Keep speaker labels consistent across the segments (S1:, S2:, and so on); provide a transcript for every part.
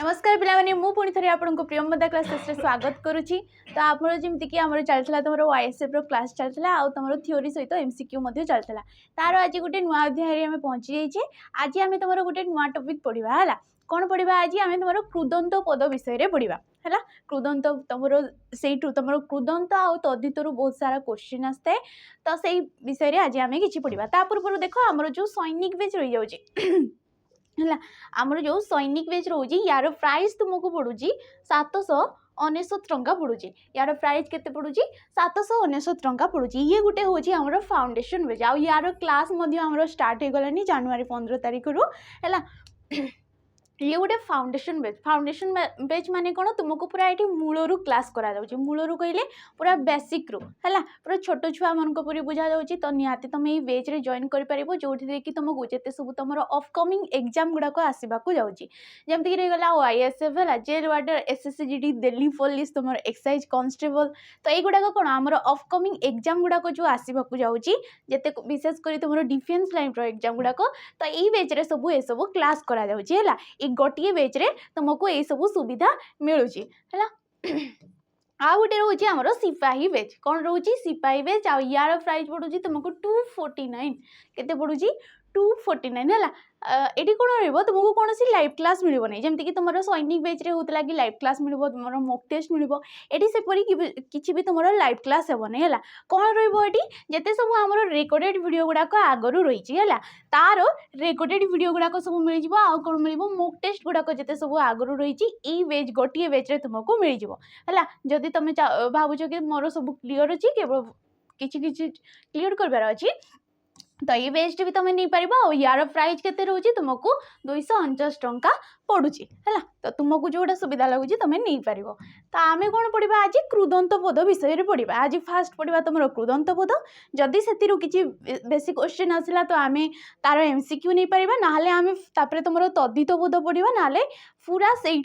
S1: नमस्कार पिलामाने मु पुणी थे आपको प्रियमदा क्लासेस स्वागत करुच्ची। तो आप जमीक आम चलता तुम वाईएसएफ क्लास चलता आ तुम थ्योरी सहित एमसीक्यू चलता तार आज गोटे नुआ अध्याय आम पहुँची जाइए। आज आम तुम गोटे नुआ टॉपिक पढ़ा है कौन पढ़ा आज आम तुम कृदंत पद विषय पढ़ा है। कृदंत तुम से तुम कृदंत आउ तद्धित बहुत सारा क्वेश्चन आसता है तो से विषय आज आम कि पढ़ा ता पूर्व देख आमर जो सैनिक बेच रही जाऊँगी है आमर जो सैनिक बेच रोज यार प्राइस तुमको पड़ुची 799 टंका पड़ुची। यार प्राइस केते पड़ुची 799 टंका पड़ुची। ये गोटे हूँ आमर फाउंडेशन बेच आ यार क्लास आमर स्टार्ट हो गलानी जनवरी 15 तारिख रु है। ये गोटे फाउंडेशन बेच माने कौन तुमको पूरा ये मूलरू क्लास करा जाउची। मूलरू कहले पूरा बेसिक रू है पूरा छोट छुआ मन पूरी बुझा जाउची। तो निहाती तुम ये बेच रे जॉइन कर परिबो जोठी कि तुमको जेते सब तुम अपकमिंग एग्जाम गुड़ाक आसवाक जाउची। जमती रही गला वाईएसएफ है जेल वार्डर एसएससीजीडी दिल्ली पुलिस तुम एक्साइज कांस्टेबल तो ये गुड़ाक कौन आमर अपकमिंग एग्जाम गुड़ाक जो आसवाक जाउची जेते विशेषकर तुम डिफेन्स लाइन रो एग्जाम गुड़ाक तो ये बेच रे सब ये सब क्लास करा जाउची है। गोटे बेच रे तुमको ये सब सुविधा मिलूची है। आ गोटे रोचे आमर सिपाही बेच कौन रोची सिपाही बेच आ यार प्राइस पड़ुची तुमको 249 केते पड़ुची 249 है। ये कौन रही तुमको कौन सी लाइव क्लास मिल नहीं जमीक तुम सैनिक बेच रे होता कि लाइव क्लास मिल तुम मॉक टेस्ट मिल ये सेपरी किसी भी तुम लाइव क्लास हेनी है। कौन रही जिते सब आम रेकर्डेड वीडियो गुड़ाक आगु रही है तार रेकर्डेड वीडियो गुड़ाक सब मिल जाओ कौन मिल मॉक टेस्ट गुड़ाक जिते सब आगु रही बेच गोटे बेच तुमको मिल जाए। जदि तुम भावुच कि मोर सब क्लीयर अच्छी केवल किसी क्लीयर कर अच्छी तो ये बेस्ट भी तुम नहीं पार आ यार प्राइस केते रोची तुमको 249 टंका पड़ुची है। तो तुमको जोटा सुविधा लगुच तुम नहीं पार। तो आम कौन पढ़ा आज कृदंत पद विषय पढ़ा। आज फास्ट पढ़ा तुम कृदंत पद जदि से किसी बेसिक क्वेश्चन आसला तो आम तार एमसीक्यू नहीं पार ना आम तुम तद्धित पद पढ़ा ना पूरा से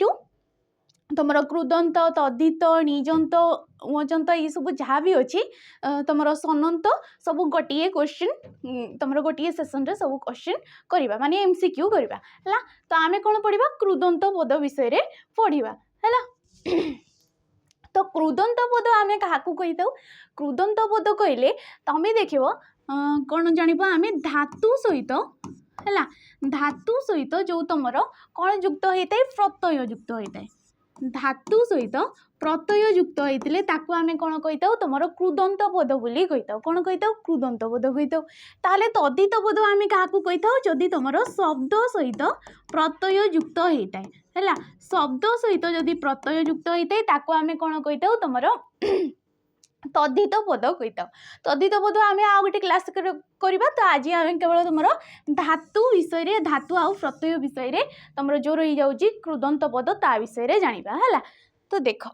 S1: तुम कृदंत तद्धित निजंत उजंत ये सब जहाँ भी अच्छी तुम सनंत सब गोटे क्वेश्चन तुम गोटे सेसन रे सब क्वेश्चन करवा माने एमसीक्यू करवा है। तो आम कौन पढ़ा कृदंत पद विषय पढ़ा है। तो कृदंत पद आम क्या कही था कृदंत पद कहले तुम्हें देख कौन जान आम धातु सहित है धातु सहित जो तुम कौन युक्त होता है प्रत्यय युक्त होता है धातु सहित प्रत्यय युक्त होते आम कौन कही था तुम कृदंत पद बोली कही था कौन कही था कृदंत पद कही था। ताले तद्धित पद आम क्या कही था जदि तुम शब्द सहित प्रत्यय युक्त होता है शब्द सहित जदि प्रत्यय युक्त होता है आम कौन कही था तुम तद्धित पद कही था। तद्धित पद आम आ गए क्लास करवा। तो आज आम केवल तुम धातु विषय धातु आउ प्रत्यय विषय तुम जो रही जाऊँगी कृदंत पद ता विषय जाना है। तो देख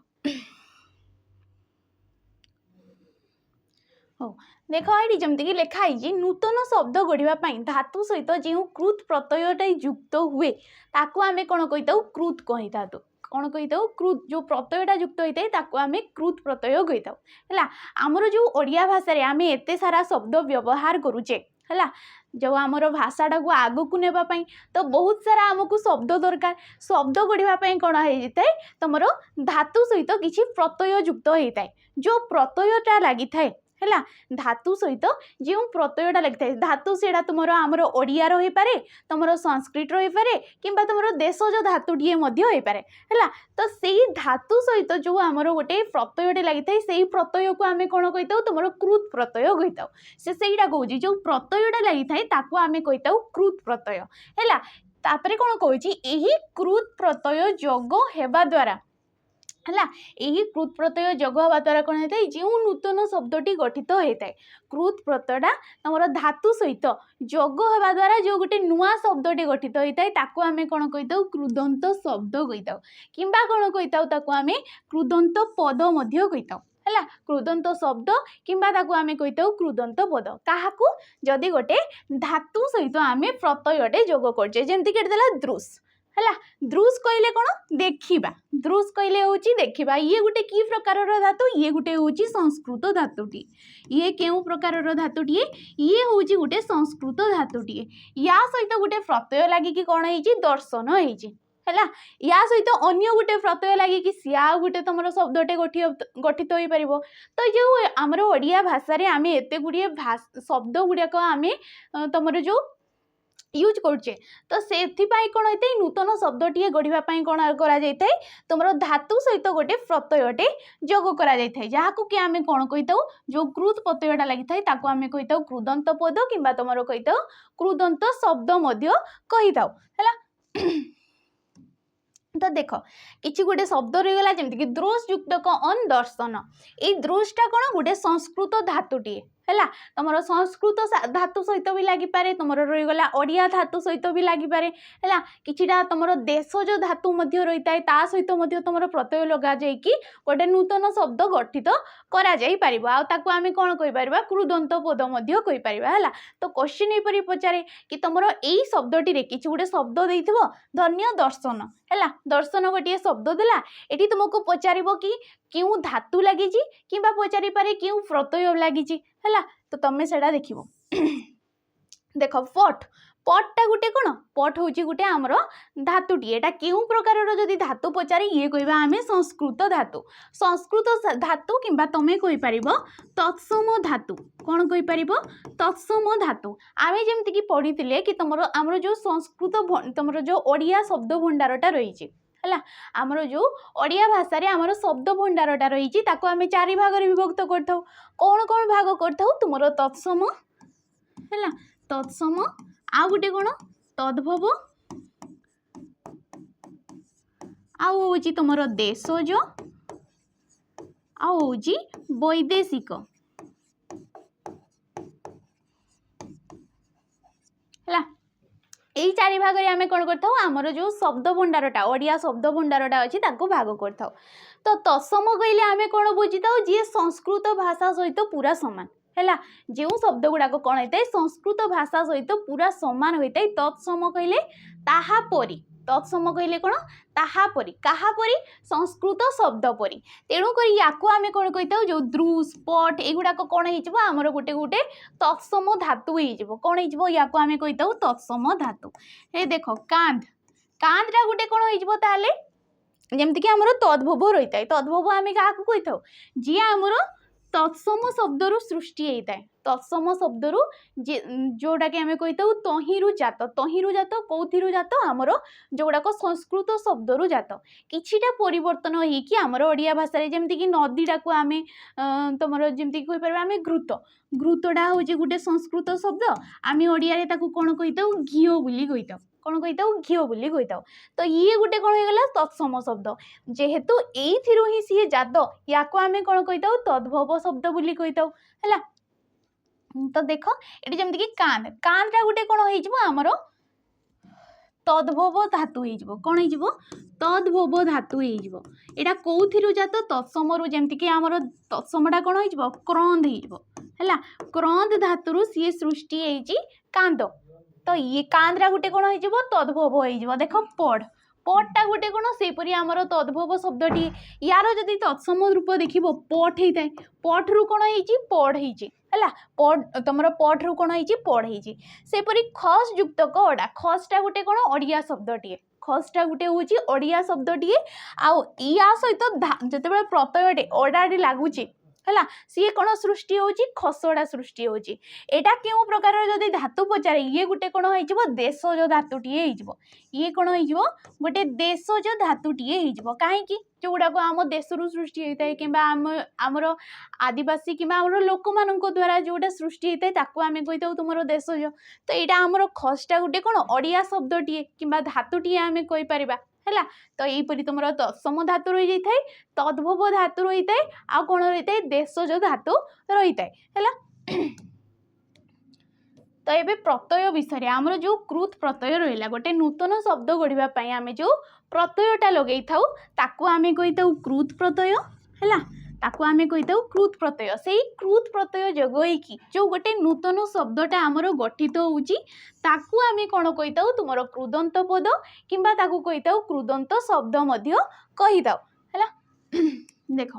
S1: हो देख ये जमीक लिखाई नूतन शब्द गढ़ापी धातु सहित जो कृत प्रत्ययटा युक्त हुए ताकू आम कौन कही था कृत कही था कौन कही था कृत जो प्रत्ययटा युक्त होता है ताकू आम कृत प्रत्यय कही था है। आमर जो ओडिया भाषा आम एत सारा शब्द व्यवहार करुचे है जो आमर भाषाटा को आग को नेबापी तो बहुत सारा आमको शब्द दरकार शब्द गढ़ापी कौन होता है तुम धातु सहित किसी प्रत्यय युक्त होता है जो प्रत्ययटा लगी था है धातु सहित जो प्रत्ययटा लगी था धातु से तुम आमर ओडिया रही पारे तुम संस्कृत रही पारे कि तुम देशज धातुटीए है। तो से धातु सहित जो आमर गोटे प्रत्ययटे लगी था से प्रत्यय को आम कौन कही था तुम कृत प्रत्यय कही था सेटा कौच जो प्रत्ययटा लगी था आम कही था कृत प्रत्यय है। तापर कौन कौच यही कृत प्रत्यय जोग हेबा द्वारा है यही कृत प्रत्यय जोग हवा द्वारा कौन होता है जो नूतन शब्दटी गठित होता है कृत प्रत्ययटा तुम धातु सहित जोग हवा द्वारा जो गोटे नुआ शब्दटी गठित होता है ताकू आम कौन कही था कृदंत शब्द कही था कि कौन कही था आम कृदंत पद कही था है कृदंत शब्द कि आम कही था कृदंत पद क्या जदि गोटे धातु सहित आम प्रत्ययटे जोग करजे जमीक दृश है दृश कहले कौन देखा दृश कहले हूँ देखा ये गोटे कि प्रकार धातु ये गोटे हूँ संस्कृत धातुटी ये क्यों प्रकार धातुटीए ये हूँ गोटे संस्कृत धातुटीए या सहित गोटे प्रत्यय लगिकी कौन है दर्शन है है या सहित अन्य गोटे प्रत्यय लगे कि सी आ गोटे तुम शब्दटे गठित हो पार। तो जो आमर ओडिया भाषा रे आमे एते गुड़िए शब्द गुड़ाक आम तुम जो यूज करुचे तो से कौन होता है नूतन शब्दटे गढ़ापी कौन कर तुम धातु सहित गोटे प्रत्ययटे जोग कर जहाँ कि आम कौन कही था जो क्रुत प्रत्ययटा लगी था आम कही था क्रुदंत पद कि तुम कही था क्रुदंत शब्द कही था है। तो देख कि गोटे शब्द रहीगला जमीक द्रोष युक्त अन दर्शन ये द्रोषटा कौन गोटे संस्कृत धातुटीए है तुम संस्कृत धातु सहित भी लगिपे तुम रहीगला ओडिया धातु सहित भी लगिपे है किटा तुम देशज धातु रही है ता सहित तुम प्रत्यय लगा गोटे नूतन शब्द गठित करें कौन कहीपर क्रुदंत पद कहीपर है। तो क्वेश्चन यहपरी पचारे कि तुम यही शब्दटी कि गोटे शब्द दे धन्य दर्शन है दर्शन गोटे शब्द देला ये तुमको पचार कि क्यों धातु लगी कि पचारि पारे क्यों प्रत्यय लगी है। तो तुम्हें से देख देख पट पटटा गोटे कौन पट हूँ गोटे आमर धातुटी एटा क्यों प्रकार जदि धातु पचारे ये कहवा आम संस्कृत धातु कि तुम्हें कहीपर तत्सम धातु कौन कहीपर तत्सम धातु आम जमीक पढ़ी कि तुम आमर जो संस्कृत तुम जो ओडिया शब्द भंडारटा रही है आमर जो ओडिया भाषा रे आमर शब्द भंडारटा रही आम चारि भाग विभक्त कर कौन कौन भाग कर तुम तत्सम है तत्सम आ गोटे कौन तद्भव आउ तुम देशज आउ वैदेशिक है यही चारि भाग में आम कौन कर आमर जो शब्द भंडारटा ओडिया शब्द भंडारटा अच्छी भाग कर। तो तत्सम कहले आम कौन बुझी था जी संस्कृत भाषा सहित पूरा सामान है जो शब्द गुड़ाक कौन होता है संस्कृत भाषा सहित पूरा सामान होता है तत्सम कहले ताहापरी तत्सम कहले कौन ताहापरी काहापरी संस्कृत शब्द परी तेणुक या आम कौन कही था जो द्रुस पट एगुड़ाक कौन होमर गोटे गोटे तत्सम धातु हो कौन या आम कही था तत्सम धातु। हे देख कांध कांधटा गोटे कौन हो जमीक आमर तद्भव रही है तद्भव आम क्या कही था जी आमर तत्सम शब्दरु सृष्टि होता है तत्सम शब्दरु जोटा कि आम कही था तहिरु जात कौथिरु जात आमर जोगुड़ाक संस्कृत शब्दरु जात किछिटा परिवर्तन होइकि आमर ओडिया भाषा जमीक नदीटा को आम तुम जमीक कहीपर आम घृत घृतटा हूँ गोटे संस्कृत शब्द आम ओडिया कौन कही था घीओ बोली कही था कौन कही था घीओ बोली कही था। तो ये गोटे कौन होगला तत्सम शब्द जेहेतु एइथिरु ही सी जात या आम कौन कही था तद्भव शब्द बोली कही था है। तो देख ये जमीक कांध कांधटा गोटे कौन होमर तद्भव धातु हो कौन हो तद्भव धातु होटा कौथिरु जात तत्समरु जमीक आमर तत्समटा कौन हो क्रंद है क्रंद धातु सी सृष्टि होती कांद। तो ये कांद्रा गोटे कौन हो तद्भव हो देख पढ़ पटटा गोटे कौन सेपरी आमर तद्भव शब्दटी यार जदि तत्सम रूप देख पट होता है पट्रु कौन हो पढ़ है पट तुम पट्रु कौन हो पढ़ सेपरी खस युक्त अड़ा खसटा गोटे कौन ओडिया शब्दटीए खसटा गोटे हूँ ओडिया शब्दटीए आउ या सहित जिते प्रत्ययटे अड़ाटे लगुच है सी कौन सृष्टि होची खसड़ा सृष्टि होची एटा क्यों प्रकार जदि धातु पचारे ये गोटे कौन हो देशज धातुटीए ये कौन हो गोटे देशज धातुटीए कहीं जो गुड़ाक आम देशरू सृष्टि होता है कि आमर आदिवासी कि लोक मान द्वारा जोटा सृष्टि होता है आम कही था तुम देशज। तो यहाँ आमर खसटा गोटे कौन ओडिया शब्दटीए कि धातुटीए आम कहीपर है। तो यहीपरी तुम तत्सम धातु रही जाए तद्भव धातु रही है आ कौन रही है देशज धातु रही है। तो ये प्रत्यय विषय आमर जो कृत प्रत्यय रहा गोटे नूतन शब्द गढ़ापी आम जो प्रत्ययटा लगे ताकू आम कही था कृत प्रत्यय है ताकू आम कही था कृत प्रत्यय से कृत प्रत्यय जोग होगी जो गोटे नूतन शब्दटा आमर गठित होची ताकू आम कौन कही था तुम क्रुदंत पद कि कही था क्रुदंत शब्द कही था है। देख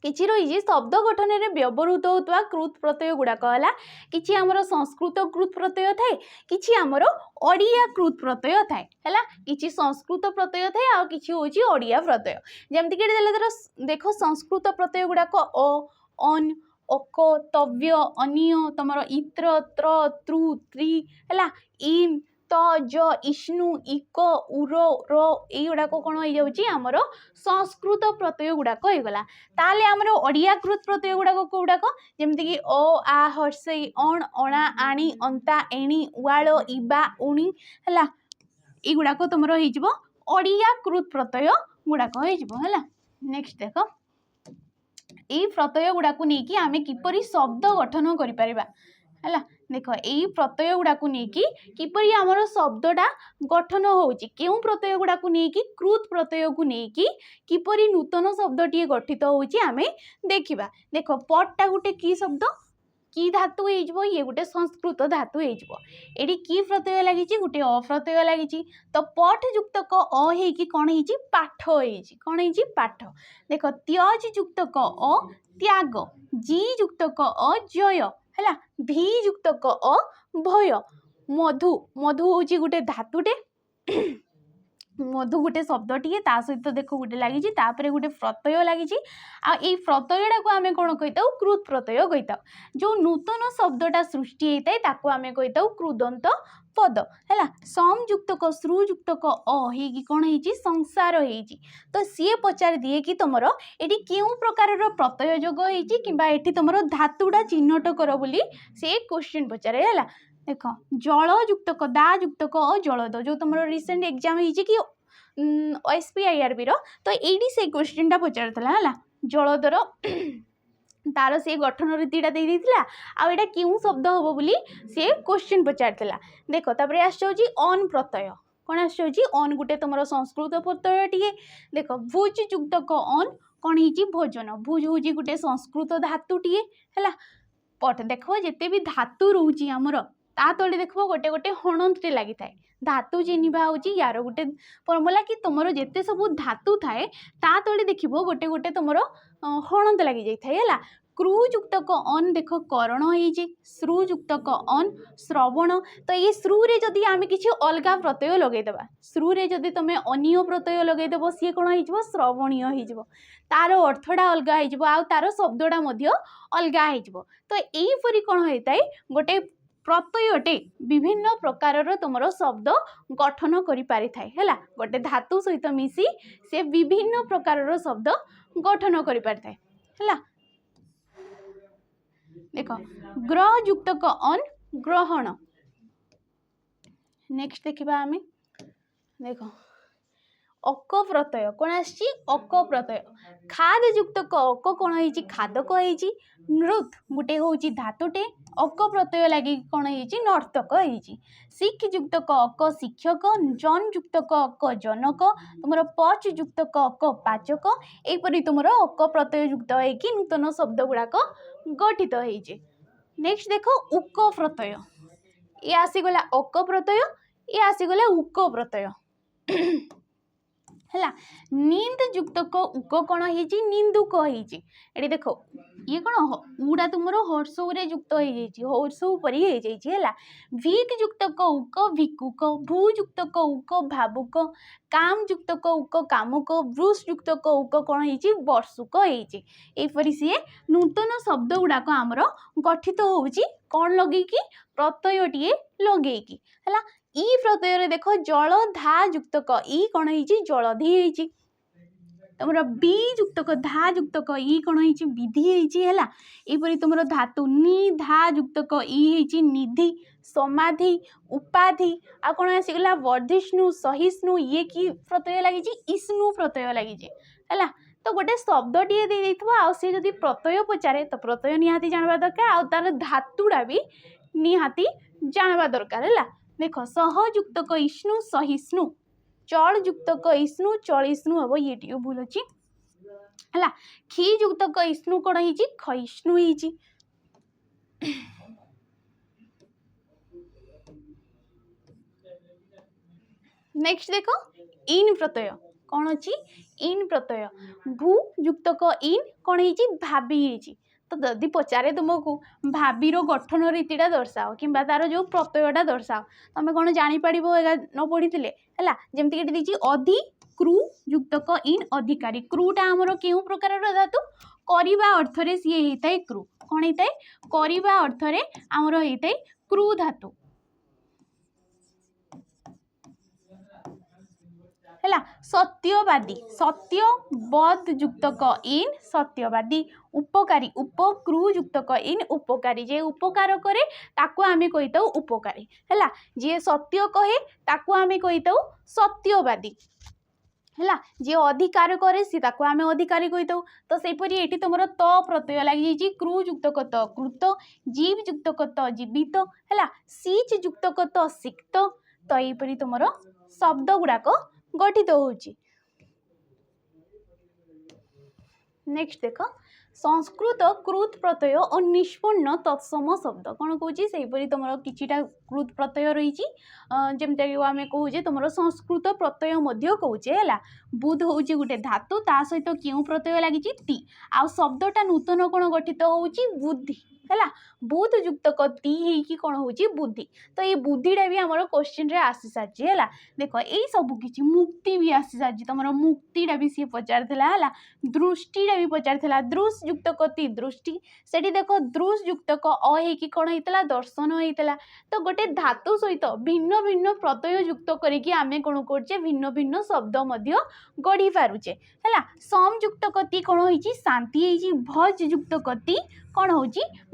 S1: किछि रही शब्द गठन में व्यवहृत होता कृत प्रत्यय गुड़ाक है कि आमर संस्कृत कृत प्रत्यय थाए कि आमर ओडिया कृत प्रत्यय थाए है कि संस्कृत प्रत्यय थाए आ कि ओडिया प्रत्यय जमीक देख संस्कृत प्रत्यय गुड़ाक अ अन अक तव्य अनिय तुम इत्र त्र त्रु त्रि है इन त ज इष्णु इक उर र युड़ाक कौन हो जामर संस्कृत प्रत्यय गुड़ाक होगला ताले आमर ओडिया कृत प्रत्यय गुड़ाक कौड़ाक जमीक ओ आ हर्षई अण अणा आणी अंता एणी उवाल इबा उणी है युड़ाक तुम ओडिया कृत प्रत्यय गुड़ाक है नेक्स्ट देख यही प्रत्यय गुड़ाक नहीं आम किपरि शब्द गठन करिपरिबा है देख यही प्रत्यय गुड़ाक नहीं किपरि आमर शब्दटा गठन होउची केउ प्रत्यय गुड़ाक नहीं कृत प्रत्यय को नहीं किपरि नूतन शब्दटी गठित होउची आमे देखिबा देख पटटा गोटे की शब्द की धातु हो ये गोटे संस्कृत धातु होटी की प्रत्यय लगी गोटे अप्रत्यय लगी तो पठ युक्त क अ कौन हो पाठ कौन हो पाठ देख त्यज युक्त क अ त्याग जी युक्त क अ जय है भी युक्त क अ भय मधु मधु हूँ गोटे धातुटे मधु गोटे शब्दटी सहित देख गोटे लगी गोटे प्रत्यय लगी आई प्रत्ययटा को आम कौन कही कृत प्रत्यय कही जो नूतन शब्दटा सृष्टि होता है आम कही कृदंत पद है संयुक्त क श्रुयुक्त क अ कौन हो संसार हो तो सी पचार दिए कि तुम ये क्यों प्रकार प्रत्यय जोग होती तुम धातुटा चिन्हट कर बोली सी क्वेश्चन पचारे है देख जल युक्त क दा युक्त क जलद जो तुम रिसेंट एग्जाम कि OSPIRB तो ये से क्वेश्चन पचार है जलदर तार से गठन रीतिटा दे देता आईटा क्यों शब्द हम बोली सी क्वेश्चन पचार देख तापर आसुची अन प्रत्यय कौन आसुची अन गोटे तुम संस्कृत प्रत्यय टे देख भुज युक्त क अन कौन हो भोजन भुज हूँ गोटे संस्कृत धातुटे है पट देख जिते भी धातु रोचे आमर ता तले देख गोटे गोटे हणते लगी था धातु चिन्हवा हूँ यार गोटे फर्मुला कि तुम जिते सब धातु थाए ता तले देख गोटे गोटे तुम हणते लगी जाए है क्रुयुक्त क अन देख करण हो श्रुयुक्त क अन श्रवण तो ये श्रुरे जदि आम किसी अलग प्रत्यय लगेदेवा श्रुरे जदि तुम अनिय प्रत्यय लगेदेव सी कौन हो श्रवणीय हो तार अर्थटा अलग हो तार शब्दटा अलग हो तो यहीपरी कौन होता है गोटे प्रत्ययटे विभिन्न प्रकार तुम शब्द गठन करि पारि थाए है गोटे धातु सहित मिसी से विभिन्न प्रकार शब्द गठन करि पारि थाए है देख ग्रह युक्त क अन ग्रहण नेक्स्ट देखा आम देख अक प्रत्यय कौन आसी अक प्रत्यय खाद युक्त क अक कौन हो खादक हो नृत गोटे हूँ धातुटे अक प्रत्यय लगे कौन हो नर्तक हो शिख युक्त क अक शिक्षक जन युक्त क अक जनक तुम पच युक्त क अक पाचक यहपरी तुम अक प्रत्यय युक्त हो नूतन शब्द गुड़ाक गठित हो नेक्स्ट देख उक प्रत्यय ये आसीगला अक प्रत्यय ये आसीगला उक प्रत्यय है नींद युक्त क उक कौन हो निंदुक हो देख ये कौन उड़ा तुम हर्षौरे युक्त हो हर्षौपरी है भिक युक्त क उक भिकुक भू युक्त क उक भावुक काम युक्त क उक कामुक ब्रुष युक्त क उक कौन हो वर्षुक होपरी सी नूतन शब्द गुड़ाक आमर गठित हो कौन लगे प्रत्ययटीए लगे है ई प्रत्यय देख जल धा युक्त क ई कौन हो जलधि हो तुम बी युक्त क धा युक्त क ई कौन हो विधि है यहपरी तुम धातु नि धा युक्त क ई हो निधि समाधि उपाधि आ कौन आसीगला वर्धिष्णु सहिष्णु ये कि प्रत्यय लगी इष्णु प्रत्यय लगी है तो गोटे शब्दटे दे सी जदि प्रत्यय पचारे तो प्रत्यय निहाती जानवा दरकार आ तार धातुड़ा भी निहाती जानवा दरकार है देख सहयुक्त क इष्णु सहिष्णु चल युक्त क इष्णु चलिष्णु हम ये टी भूल अच्छी है क्षी युक्त क इष्णु कौन हो खिष्णु हो नेक्स्ट देख इन प्रत्यय कौन अच्छी इन प्रत्यय भू युक्तक इन कौन है भाभी तो जदि पचारे तुमको भाभी गठन रीतिटा दर्शाओ कि तार जो प्रत्ययटा दर्शाओ तुम कौन जापर न पढ़ी है जमीक अधि क्रू युक्तक इन अधिकारी क्रूटा आमर क्यों प्रकार धातु करवा अर्थरे सी होता है क्रू कौन होता है करवा अर्थरे आमर होता है क्रू धातु है सत्यवादी सत्यवद युक्तक इन सत्यवादी उपकारी उपक्रू युक्तक इन उपकारी जे उपकार करे ताकू आमे कहिताऊ उपकारी है जे सत्य कहे ताकू आमे कहिताऊ सत्यवादी है जे अधिकार करे सी ताकू आमे अधिकारी कहिताऊ तो सेपरी एठी तुमर त प्रत्यय लागि जी क्रू युक्तक त कृत जीव युक्तक त जीवित है सीच युक्तक त सिक्त तो एपरी तुमर शब्द गुड़ाक गठित होची। नेक्स्ट देख संस्कृत कृत प्रत्यय और निष्पन्न तत्सम शब्द कौन कौन तुम किटा कृत प्रत्यय रही जमी आम कहे तुम संस्कृत प्रत्यय कौचे है बुध हूँ गोटे धातु ता सहित क्यों प्रत्यय लगी ती आ शब्दटा नूतन कौन गठित होची बुद्धि है बुध युक्तक ती है कौन हो बुद्धि तो ये बुद्धिटा भी आम क्वेश्चन रे आसी सारी है देख यही सब किसी मुक्ति भी आसी सारी तुम मुक्तिटा भी सी पचार है दृष्टिटा भी पचार दृश युक्तक ती दृष्टि से देख दृश युक्तक अ है कौन होता दर्शन होता तो गोटे धातु सहित भिन्न भिन्न प्रत्यय युक्त करके आम कौन करे भिन्न भिन्न शब्द गढ़ी पारुचे है सम युक्तक ती कौन हो शांति भज युक्तक ती कौन हो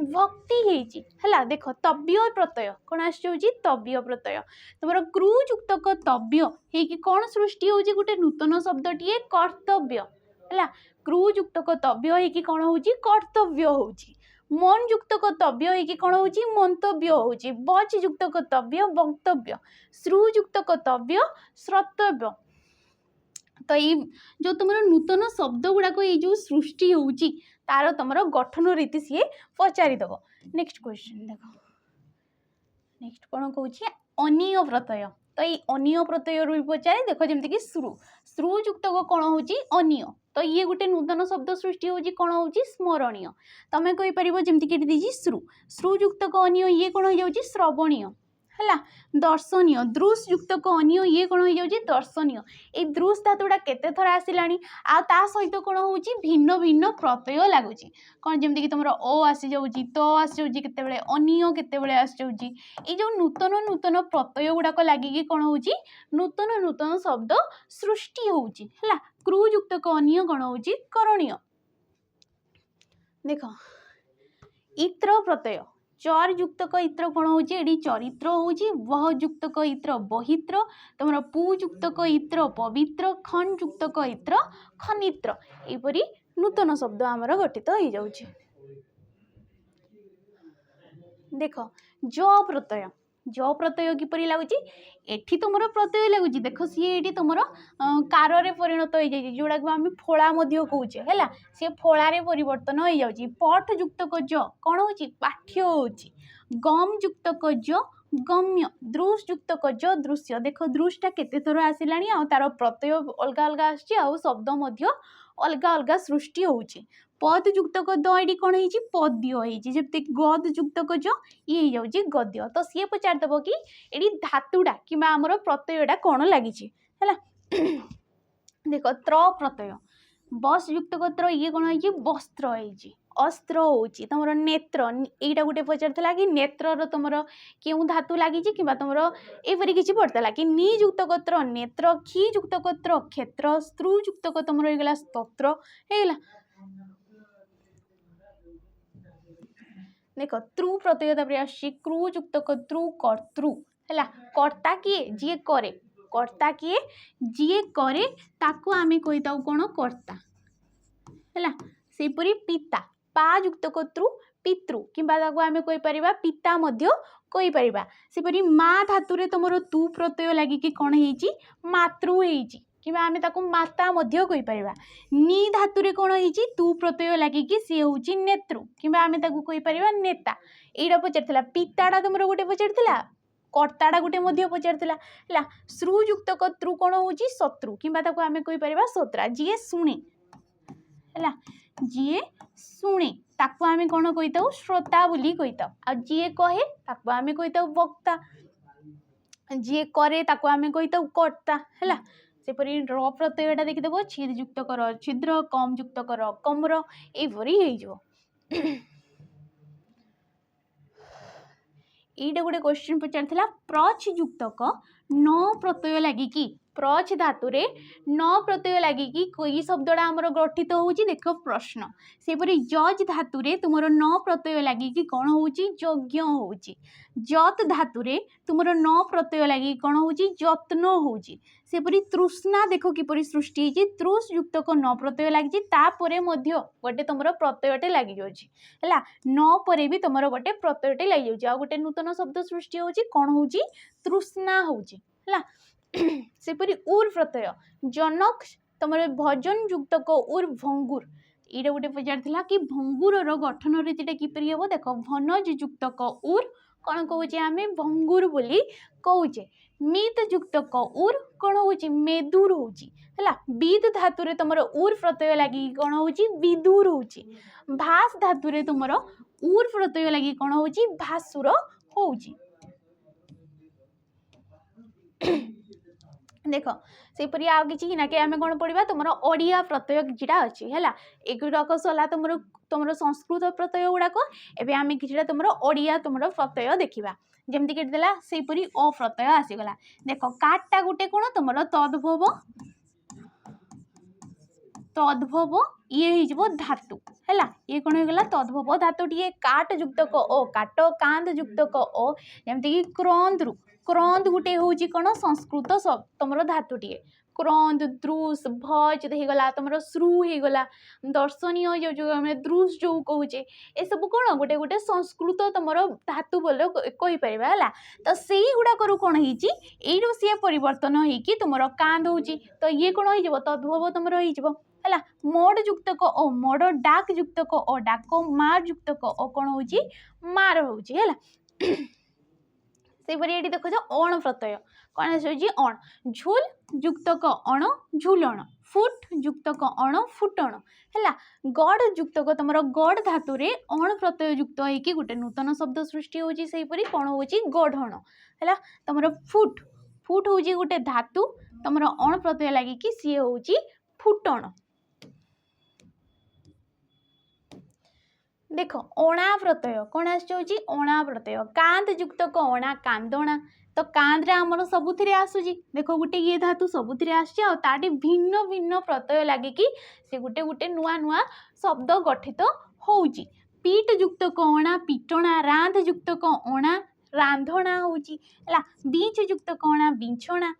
S1: भक्ति है देख तव्य प्रत्यय कौन आसुची तव्य प्रत्यय तुम क्रू युक्तक तव्य है कौन सृष्टि हो गोटे नूतन शब्दटीए कर्तव्य है क्रू युक्तक तव्य है कौन हो कर्तव्य हो मन युक्तक तव्य है कौन हो मंतव्य हो बच युक्तक तव्य वक्तव्य श्रु युक्तक तव्य श्रोतव्य तो ये जो तुम नूतन शब्द गुड़ाक ये जो सृष्टि होची तार तुम गठन रीति सी पचारिदेव। नेक्स्ट क्वेश्चन देख नेक्स्ट कौन कौन अनीय प्रत्यय तो ये अनीय प्रत्यय भी पचारे देख जमीक श्रु श्रु युक्तक कौन हो अनीय तो ये गोटे नूतन शब्द सृष्टि होची कौन हो स्मरणीय तुम कहीपर जमीक श्रु श्रु युक्तक अनीय ये कौन हो श्रवणीय है दर्शनीय दृश युक्तक अनीय ये कौन हो दर्शनीय ये दृश धातुटा केते थर आसला आ सहित कौन हो भिन्न भिन्न प्रत्यय लगुच कौन जमीक तुम ओ आसी जाऊँगी तो आसी जाऊँगी केतेबेले अनीय केतेबेले आसी जाऊँगी ये जो नूतन नूतन प्रत्यय गुड़ाक लगिकी कौन हो नूतन नूतन शब्द सृष्टि होउची है क्रू युक्तक अनीय कौन हो करणीय। देख इत्र प्रत्यय चर युक्तक इत्र कौन हो चरित्र हो वह युक्तक इत्र बहित्र तुम पु युक्तक इत्र पवित्र खन युक्तक इत्र खनित्र यहपरी नूतन शब्द आमर गठित हो जाउछि। देख ज प्रत्यय किपरि लगुच एठी तुम प्रत्यय लगुच देख सी ये तुम कार परिणत हो जाए जोड़ा को आम फोड़ा कौचे है सी फोड़े परिवर्तन हो जाऊँगी पठ युक्तक ज कौन हो पाठ्य हो गम युक्तक ज गम्य दृश युक्तक ज दृश्य देख दृष्टा केते थर आसला तार प्रत्यय अलग अलग आब्द अलग अलग सृष्टि होची पद युक्तक द ये कौन हो पद्य होती गद युक्तक ज ये जाऊँगी गद्य तो सी पचारदेव कि ये धातुटा कि आमर प्रत्ययटा कौन लगी है देख त्र प्रत्यय बस युक्तक त्र ये कौन हो वस्त्र हो अस्त्र हो तुम नेत्र यहीटा गोटे पचार कि नेत्र तुम क्यों धातु लगी कि तुम एपरी किसी पड़ता कि नी युक्तक त्र नेत्र क्षी युक्तक त्र क्षेत्र स्त्रु युक्तक तुम रहीगला स्तोत्र है देख त्रु प्रत्यय आसी क्रू युक्तक त्रु कर्तृ है कर्ता किए जी करे कर्ता किए जी करे ताकू आमे कहीताऊ कौन कर्ता है सेपरी पिता पा युक्तक त्रु पितृ कि आम कहीपर पिता कहीपर सेपरी माँ धातु तुम तू प्रत्यय लगिकी कौन हो मातृ होती कि आम माता कहीपर नी धातु कौन हो तू प्रत्यय लगिकी सी हूँ नेतृ कि आम कहीपर नेता यहीटा पचार पिताटा तुम गोटे पचार कर्ताटा गोटे मध्य पचार श्रुयुक्त तृ कौन हो शत्रु कि आम कहीपर श्रोता जी शुणे है जी शुणे ताकू आम कौन कही था श्रोता बोली कही था आ जी कहे ताकू आम कही था वक्ता जी करे ताकू आम कही था कर्ता है सेपरी र प्रत्ययटा देखिदेव छिद्रयुक्त कर छिद्र कम युक्त कर कम्र यहपरी हो এইটা गोटे क्वेश्चन पचार प्रच युक्तक न प्रत्यय लगिकी प्रच धातुरे न प्रत्यय लगिकी कोई शब्दटा आमर गठित होउची देख प्रश्न सेपरी जज धातुरे तुमर न प्रत्यय लगिकी कौन होउची यज्ञ होउची जत धातुरे तुमर न प्रत्यय लगिकी कौन होउची यत्न होउची सेपरी तृष्णा देख किपरि सृष्टि होइची तृष युक्तक न प्रत्यय लगिची तापरे मध्य गोटे तुमर प्रत्ययटे लागि जाउची हैला न परे भी तुमर गोटे प्रत्ययटे लागि जाउची आ गोटे नूतन शब्द सृष्टि होउची कोन होउची तृष्णा होउची हैला सेपरी उर प्रत्यय जनक तुमर भजन युक्तक उर भंगुर एटा गोटे पचार कि भंगुर गठन रीतिटा किपरि हेबो देख भनज युक्तक उर कौन कहे आम भंगुर बोली कहे मित युक्तक उर कौन हो मेदुर होला विद धातुरे तुमर उर प्रत्यय लगी कौन हो विदुर हो भास धातुरे तुमर उर प्रत्यय लगी कौन हो भासुर हो देख सेपरी आउ कि ना कि आम कौन पढ़ा तुम ओडिया प्रत्यय किटा अच्छी है एगुड़ाक सरला तुम तुम संस्कृत प्रत्यय गुड़ाक एवं आम कि तुम ओडिया तुम प्रत्यय देखा जमती केला सेपरी अ प्रत्यय आसीगला देख काटा गोटे कौन तुम तद्भव तद्भव ये हो धातु है ये कौन होगा तद्भव धातु टी काट युक्तक ओ काट कांद युक्तक ओ जमती क्रंद्रु क्रंद गोटे हूँ कौन संस्कृत तुम धातुटे क्रंद द्रुस भज होगला तुम श्रु होगला दर्शनीय जो द्रुस जो कहे ये सब कौन गोटे गोटे संस्कृत तुम धातु बोल कहीपर है तो से गुड़ाक कौन हो सी परिवर्तन होगी तुम कांद हो तो ये कौन हो तद्भव तुम हो है मड युक्तक ओ मड डाक युक्तक ओ डाक मार युक्तक ओ कौन हो मार हो सेपरी ये देख अण प्रत्यय कौन अण झुल युक्तक अण झुलण फुट युक्तक अण फुटण है गढ़ युक्तक तुम गढ़ धातुरे अण प्रत्यय युक्त होगी गोटे नूतन शब्द सृष्टि होपरी कौन हो गढ़ण है तुम फुट फुट हूँ गोटे धातु तुम अण प्रत्यय लगिकी सी हूँ फुटण देख अणा प्रत्यय कौन अणा प्रत्यय कांद युक्तक अणा कांदणा तो कांद्रे आमर सबुथिरे आसुची देख गोटे ये धातु सबुथिरे आसटी भिन्न भिन्न प्रत्यय लगिकी से गोटे गोटे नुआ नुआ शब्द गठित होउची पीट युक्तक अणा पीटणा रांध युक्तक अणा रांधणा होउची हला बीच युक्तक अणा बिछणा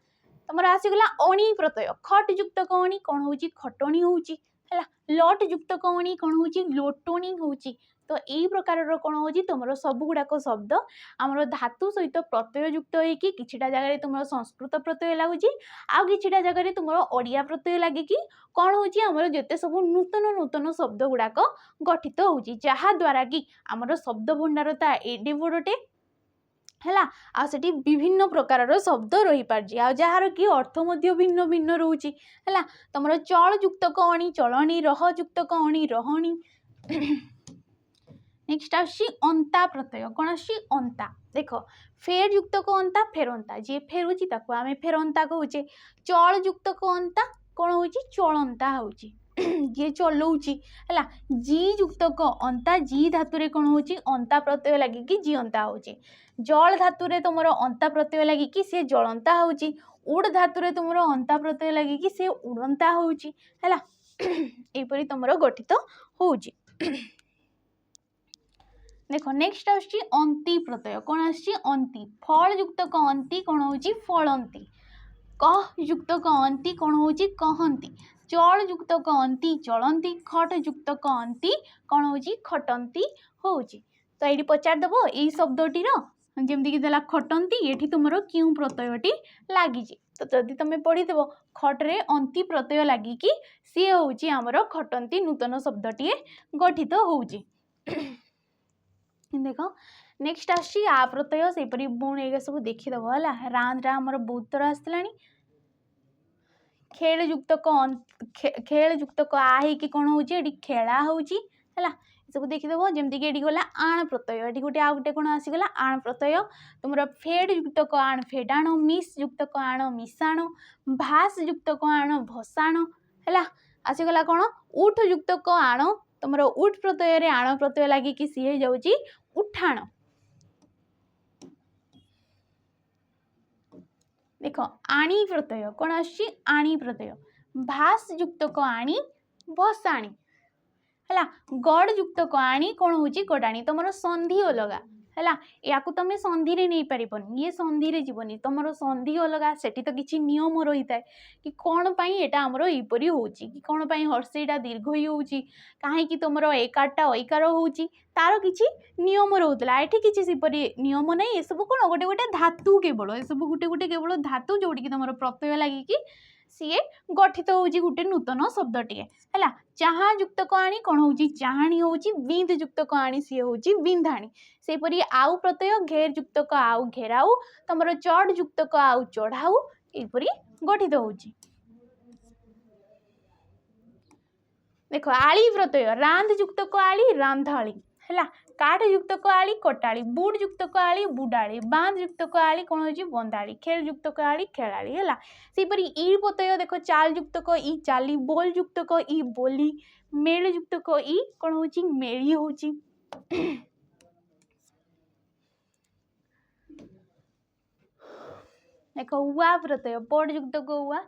S1: तुमर आसीगला अणी प्रत्यय खट युक्तक अणी कौन होउची खटणी होउची है लट युक्तक अणी कौन हो लोटणी हो तो यही प्रकार कौन हो तुम सब गुड़ाक शब्द आमर धातु सहित प्रत्यय युक्त होगी किछिटा जगह तुम संस्कृत प्रत्यय लगुच आउ किछिटा जगह तुम ओडिया प्रत्यय लगिकी कौन हो जिते सब नूतन नूतन शब्द गुड़ाक गठित हो जहाद्वारा कि आमर शब्द भंडारता एडे बड़टे है आठी विभिन्न प्रकार शब्द रही पार्जी जार कि अर्थ भिन्न भिन्न रोचे है तुम चल युक्तक अणी चलणी रह युक्तक अणी रहणी नेक्स्ट अंता प्रत्यय कौन अंता देख फेर युक्तक अंता फेरंता जी फेरुची आम फेरंता कहूचे चल युक्तक अंता कौन हो चलंता हो जी चलाऊँगी है जी युक्तक अंता जी धातुरे कौन हो अंता प्रत्यय लगिकी जी अंता हो जल धातुरे तुम अंता प्रत्यय लगिकी सी जलंता हो उड़ धातुरे तुम अंता प्रत्यय लगिकी सी उड़ंता हो यहपरी तुम गठित हो देख नेक्स्ट अंती प्रत्यय कौन अंती फल युक्तक अंती कौन हो फलंती कह युक्तक अंती कौन हो कहंती चल युक्तक अंती चलती खट युक्तक अंती कौन हो खटंती हो तो ये पचारदेव यही शब्दटीर जमीक खटंती ये तुम क्यों प्रत्ययटी लगी तो जदि तुम पढ़ीदेव खट्रे अंती प्रत्यय लगिकी सी हूँ आमर खटंती नूतन शब्दटीए गठित हो देख नेक्स्ट आसी आ प्रत्यय से पुणी ये सब देखीदेव है रांद्रा आमर बहुत थर आसला खेल युक्त खेल युक्त आ कि कौन हो खेला हो सब देखीदेव जमीक ये गला आण प्रत्यय ये गोटे आ गए कौन आसीगला आण प्रत्यय तुम फेड युक्त आण फेडाण मिस युक्त आण मिशाण भास युक्त आण भसाण है आसीगला कौन उठ युक्त आण तुम उठ प्रत्यय आण प्रत्यय लगिकी सी हो जाऊँगी उठाण। देख आणी प्रत्यय कौन आणी प्रत्यय भास युक्त आणी भसाणी है गड़ युक्त आणी कौन हो गड़ाणी तुम संधि अलगा है या तुम संधि रे नहीं पारबनी ये संधि रे जीवनी तुम संधि अलगा सेठी तो किसी नियम रही है कि कौन पाई एटा हमरो इपरी होउची कि कौन पाई हर्षईटा दीर्घ ही होउची काहे तुम एकारटा ऐकार होउची तार किसी नियम रोला ये किसी सेपरी नियम ना ये सब कौन गोटे गोटे धातु केवल ये सब गोटे गोटे केवल धातु जोड़ी तुम प्रत्यय लगिकी सी गठित होउची गोटे नूतन शब्दटे है चाहा युक्त आणी कौन हो चाहाणी हो बिंद युक्त आणी सी हो बिंधाणी सेपरी आउ प्रत्यय घेर युक्त आउ घेराऊ तुम चढ़ युक्त आउ चढ़ाऊ यपरी गठित होउची। देख आली प्रत्यय रांध युक्त आली रांधाली है काट युक्त आली कटाड़ी बुड़ युक्त आली बुडाड़ी बांध युक्त आली कौन हो बंदाड़ी खेल युक्त आली खेलाड़ी है सेपरी ई प्रत्यय देख चाल युक्त ई चाली बोल युक्त ई बोली मेल युक्त ई कौन हो मेली हो देख उआ प्रत्यय पड़ युक्त उआ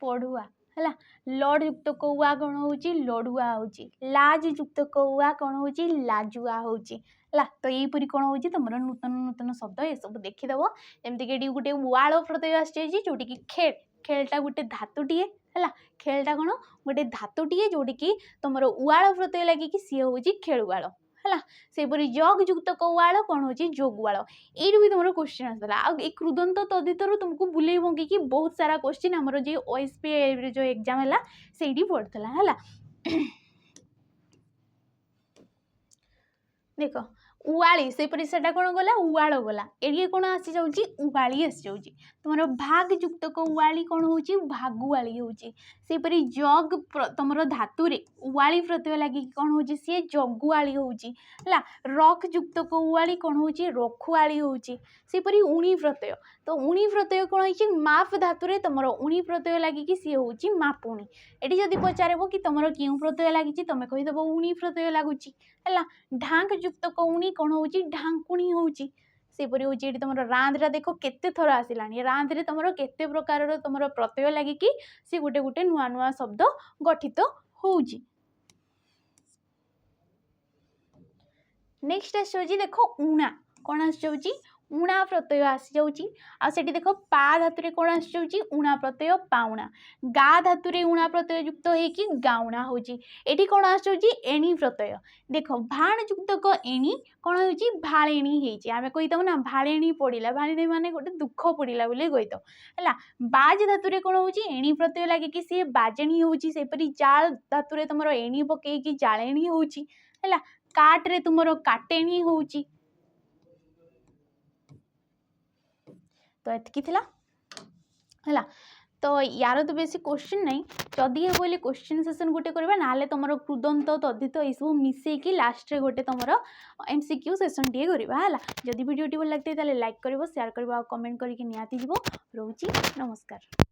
S1: पढ़ुआ है लड़ युक्त उआ कौन हो लड़ुआ हो लाज युक्त उआ कौन हो लाजुआ हो तो यहीपरी कौन हो तुम नूतन नूतन शब्द ये सब देखीदेव जमीक ये गोटे वाल प्रत्यय आसोटी कि खेल खेलटा गोटे धातुटे है खेलटा कौन गोटे धातुटे जोटिकी तुम उआल प्रत्यय लगिकी सी हो खेलुआल है सेपरी जग युक्त कौआल कौन हो जोगुआल यू भी तुम क्वेश्चन आसाला कृदंत तदितर तुमको बुले बंगी बहुत सारा क्वेश्चन आमर जो ओएसपी जो एग्जाम है से पड़ता है। देख उआली सेपरी से कौन गला उआल गला ये कौन आसी जाऊँगी उबाली आसी जाऊँगी तुम भाग युक्त उआली कौन हो भागुआली होपरी जग तुम धातुरे उआली प्रत्यय लगे कौन हो सी जगुआली होगी रख युक्त उआली कौन हो रखुआली होपरी उणी प्रत्यय तो उणी प्रत्यय कौन हो माप धातुरे तुम उणी प्रत्यय लगिकी सी हो मापुणी ये जदि पचारब कि तुम क्यों प्रत्यय लगी तुम कहीदेव उणी प्रत्यय लगुच है ढांक युक्त उणी कौन हो ढांकुणी होपरी हूँ तुम रांधरा देख केते थर आसला रांधे तुम केते प्रकार तुम प्रत्यय लगिकी सी गोटे गोटे नुआ नुआ शब्द गठित हो। नेक्स्ट आसी देख उणा कौन आसी उणा प्रत्यय आसी जाऊँगी आठ देख पा धातु कौन आसी उणा प्रत्यय पाउणा गा धातु उणा प्रत्यय युक्त होगी गाउणा होती कौन आसूँ एणी प्रत्यय देख भाण युक्त एणी कौन हो भाड़ेणी आम कहीदेव ना भाड़ेणी पड़ा भाड़ेणी माने गोटे दुख पड़ा बोली कहीदेव है बाज धातु कौन हो एणी प्रत्यय लगे सी बाजेणी होपरी जाल धातु तुम एणी पकईकी जालेणी है काट्रे तुम काटेणी हो तो एतकी है तो यार तो बेसी क्वेश्चन नहीं जदि हे बोले क्वेश्चन सेशन गोटे करबा नाले तुम कृदंत तद्धित ये सब मिसेकी लास्ट रे गोटे तुम एमसीक्यू सेशन टे करबा है जदि वीडियो भल लगते लाइक कर शेयर कर कमेंट करके निहाती जीव रोची नमस्कार।